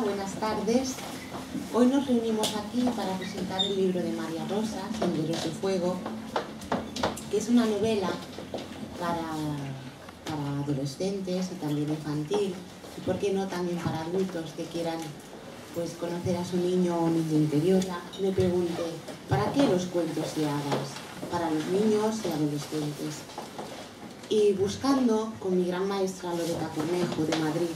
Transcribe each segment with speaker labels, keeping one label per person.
Speaker 1: Hola, buenas tardes. Hoy nos reunimos aquí para presentar el libro de María Rosa, Senderos de Fuego, que es una novela para adolescentes y también infantil, y por qué no también para adultos que quieran pues conocer a su niño o niña interior. Me pregunté, ¿para qué los cuentos y hadas? Para los niños y adolescentes. Y buscando con mi gran maestra Loreta Cornejo de Madrid,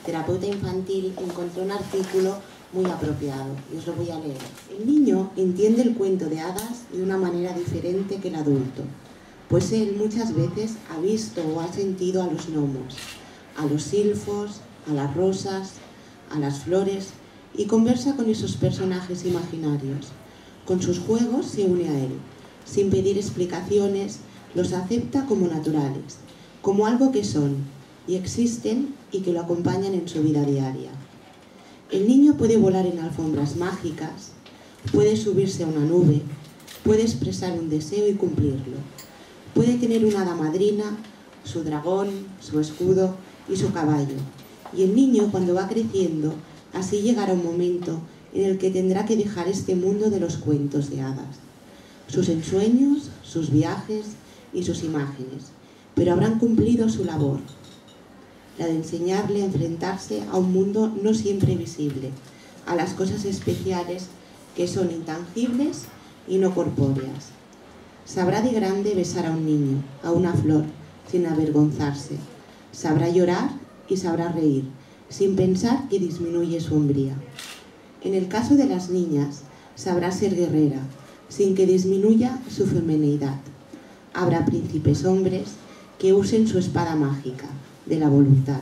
Speaker 1: terapeuta infantil, encontré un artículo muy apropiado y os lo voy a leer. El niño entiende el cuento de hadas de una manera diferente que el adulto, pues él muchas veces ha visto o ha sentido a los gnomos, a los silfos, a las rosas, a las flores y conversa con esos personajes imaginarios. Con sus juegos se une a él, sin pedir explicaciones, los acepta como naturales, como algo que son y existen y que lo acompañan en su vida diaria. El niño puede volar en alfombras mágicas, puede subirse a una nube, puede expresar un deseo y cumplirlo. Puede tener una hada madrina, su dragón, su escudo y su caballo. Y el niño, cuando va creciendo, así llegará un momento en el que tendrá que dejar este mundo de los cuentos de hadas, sus ensueños, sus viajes y sus imágenes, pero habrán cumplido su labor, la de enseñarle a enfrentarse a un mundo no siempre visible, a las cosas especiales que son intangibles y no corpóreas. Sabrá de grande besar a un niño, a una flor, sin avergonzarse. Sabrá llorar y sabrá reír, sin pensar que disminuye su hombría. En el caso de las niñas, sabrá ser guerrera, sin que disminuya su feminidad. Habrá príncipes hombres que usen su espada mágica de la voluntad,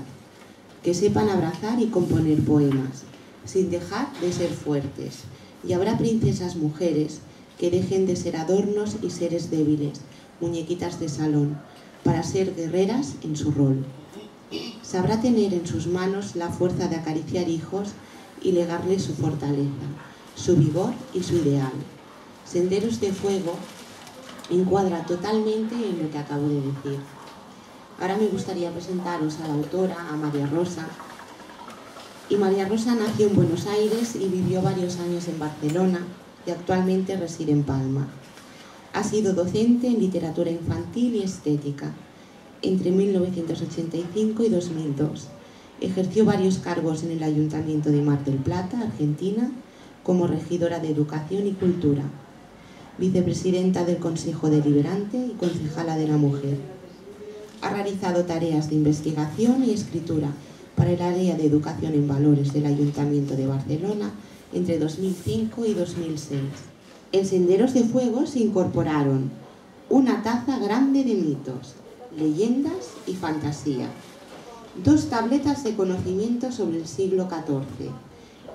Speaker 1: que sepan abrazar y componer poemas, sin dejar de ser fuertes. Y habrá princesas mujeres que dejen de ser adornos y seres débiles, muñequitas de salón, para ser guerreras en su rol. Sabrá tener en sus manos la fuerza de acariciar hijos y legarles su fortaleza, su vigor y su ideal. Senderos de Fuego encuadra totalmente en lo que acabo de decir. Ahora me gustaría presentaros a la autora, a María Rosa. Y María Rosa nació en Buenos Aires y vivió varios años en Barcelona y actualmente reside en Palma. Ha sido docente en literatura infantil y estética entre 1985 y 2002. Ejerció varios cargos en el Ayuntamiento de Mar del Plata, Argentina, como regidora de Educación y Cultura, vicepresidenta del Consejo Deliberante y concejala de la Mujer. Ha realizado tareas de investigación y escritura para el área de Educación en Valores del Ayuntamiento de Barcelona entre 2005 y 2006. En Senderos de Fuego se incorporaron una taza grande de mitos, leyendas y fantasía, 2 tabletas de conocimiento sobre el siglo XIV,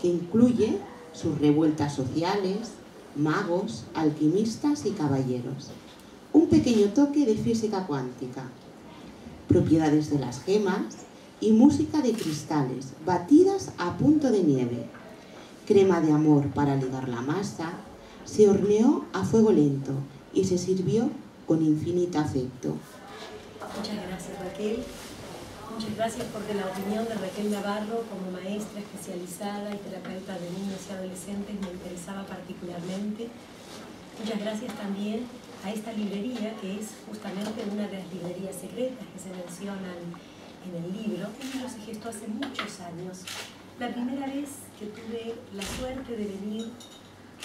Speaker 1: que incluye sus revueltas sociales, magos, alquimistas y caballeros, un pequeño toque de física cuántica, propiedades de las gemas y música de cristales batidas a punto de nieve, crema de amor para ligar la masa, se horneó a fuego lento y se sirvió con infinito afecto.
Speaker 2: Muchas gracias, Raquel. Muchas gracias porque la opinión de Raquel Navarro como maestra especializada y terapeuta de niños y adolescentes me interesaba particularmente. Muchas gracias también a esta librería, que es justamente una de las librerías secretas que se mencionan en el libro. El libro se gestó hace muchos años. La primera vez que tuve la suerte de venir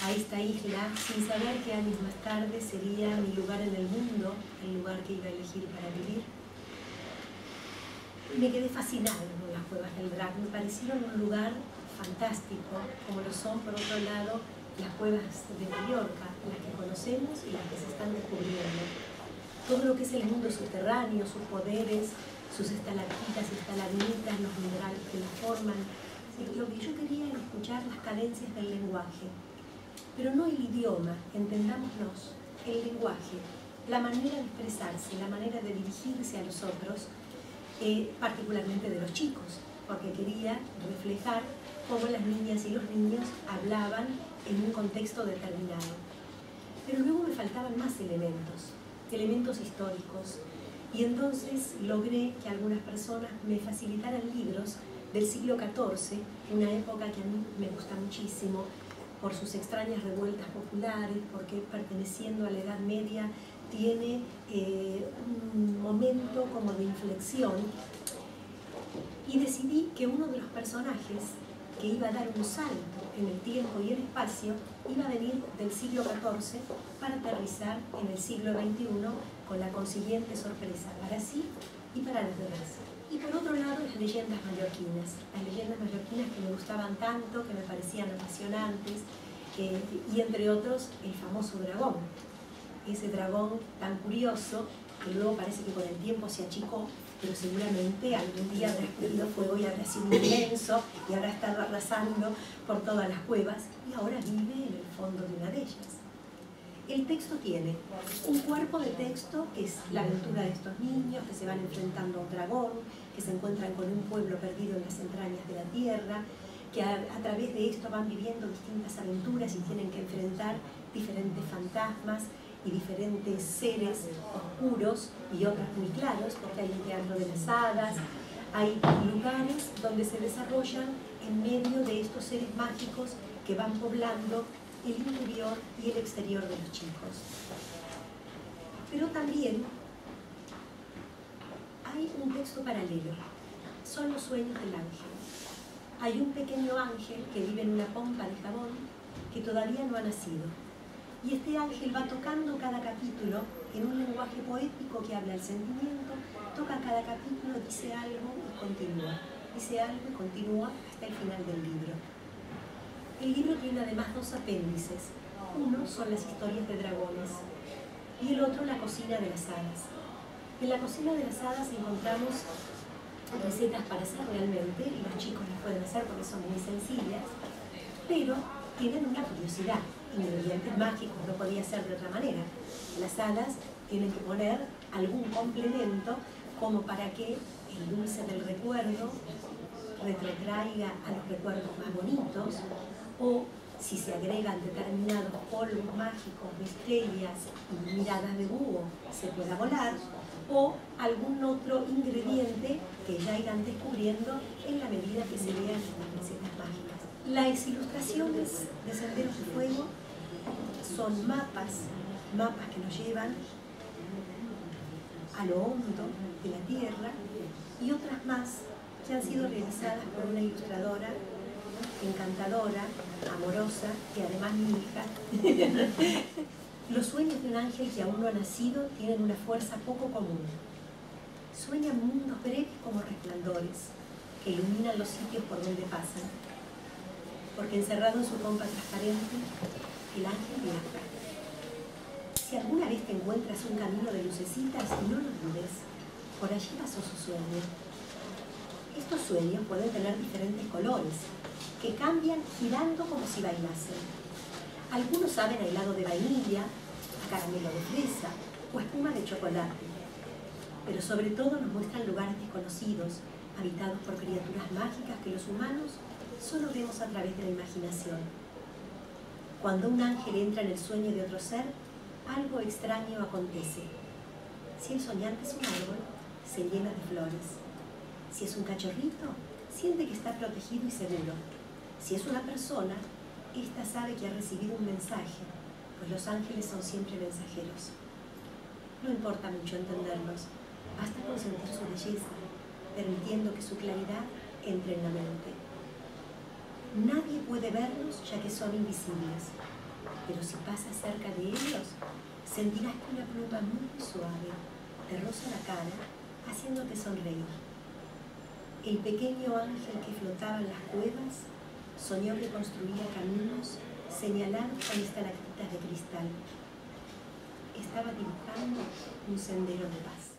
Speaker 2: a esta isla sin saber que años más tarde sería mi lugar en el mundo, el lugar que iba a elegir para vivir. Me quedé fascinada con las cuevas del Drac, me parecieron un lugar fantástico, como lo son por otro lado las cuevas de Mallorca, las que conocemos y las que se están descubriendo. Todo lo que es el mundo subterráneo, sus poderes, sus estalactitas y estalagmitas, los minerales que lo forman. Lo que yo quería era escuchar las cadencias del lenguaje, pero no el idioma, entendámonos, el lenguaje, la manera de expresarse, la manera de dirigirse a los otros, particularmente de los chicos, porque quería reflejar cómo las niñas y los niños hablaban en un contexto determinado. Pero luego me faltaban más elementos históricos, y entonces logré que algunas personas me facilitaran libros del siglo XIV, una época que a mí me gusta muchísimo por sus extrañas revueltas populares, porque perteneciendo a la Edad Media tiene un momento como de inflexión, y decidí que uno de los personajes que iba a dar un salto en el tiempo y el espacio iba a venir del siglo XIV para aterrizar en el siglo XXI con la consiguiente sorpresa para sí y para los demás. Y por otro lado, las leyendas mallorquinas que me gustaban tanto, que me parecían apasionantes, y entre otros el famoso dragón, ese dragón tan curioso que luego parece que con el tiempo se achicó, pero seguramente algún día habrá explodido fuego y habrá sido inmenso y habrá estado arrasando por todas las cuevas y ahora vive en el fondo de una de ellas. El texto tiene un cuerpo de texto que es la aventura de estos niños que se van enfrentando a un dragón, que se encuentran con un pueblo perdido en las entrañas de la tierra, que a través de esto van viviendo distintas aventuras y tienen que enfrentar diferentes fantasmas y diferentes seres oscuros y otros muy claros, porque hay un teatro de las hadas, hay lugares donde se desarrollan en medio de estos seres mágicos que van poblando el interior y el exterior de los chicos. Pero también hay un texto paralelo, son los sueños del ángel. Hay un pequeño ángel que vive en una pompa de jabón que todavía no ha nacido. Y este ángel va tocando cada capítulo en un lenguaje poético que habla el sentimiento, toca cada capítulo, dice algo y continúa. Dice algo y continúa hasta el final del libro. El libro tiene además dos apéndices. Uno son las historias de dragones y el otro la cocina de las hadas. En la cocina de las hadas encontramos recetas para hacer realmente, y los chicos las pueden hacer porque son muy sencillas, pero tienen una curiosidad. Ingredientes mágicos, no podía ser de otra manera. Las hadas tienen que poner algún complemento como para que el dulce del recuerdo retrotraiga a los recuerdos más bonitos, o si se agregan determinados polvos mágicos de estrellas y miradas de búho, se pueda volar, o algún otro ingrediente que ya irán descubriendo en la medida que se vean las recetas mágicas. Las ilustraciones de Senderos de Fuego son mapas que nos llevan a lo hondo de la tierra, y otras más que han sido realizadas por una ilustradora encantadora, amorosa, que además mi hija. Los sueños de un ángel que aún no ha nacido tienen una fuerza poco común. Sueñan mundos breves como resplandores que iluminan los sitios por donde pasan, porque encerrado en su pompa transparente, el ángel viaja. Si alguna vez te encuentras un camino de lucecitas, no lo dudes, por allí pasó su sueño. Estos sueños pueden tener diferentes colores, que cambian girando como si bailasen. Algunos saben a helado de vainilla, a caramelo de fresa o a espuma de chocolate, pero sobre todo nos muestran lugares desconocidos, habitados por criaturas mágicas que los humanos solo vemos a través de la imaginación. Cuando un ángel entra en el sueño de otro ser, algo extraño acontece. Si el soñante es un árbol, se llena de flores. Si es un cachorrito, siente que está protegido y seguro. Si es una persona, ésta sabe que ha recibido un mensaje, pues los ángeles son siempre mensajeros. No importa mucho entenderlos, basta con sentir su belleza, permitiendo que su claridad entre en la mente. Nadie puede verlos ya que son invisibles, pero si pasas cerca de ellos, sentirás que una pluma muy suave te roza la cara, haciéndote sonreír. El pequeño ángel que flotaba en las cuevas soñó que construía caminos señalados con estalactitas de cristal. Estaba dibujando un sendero de paz.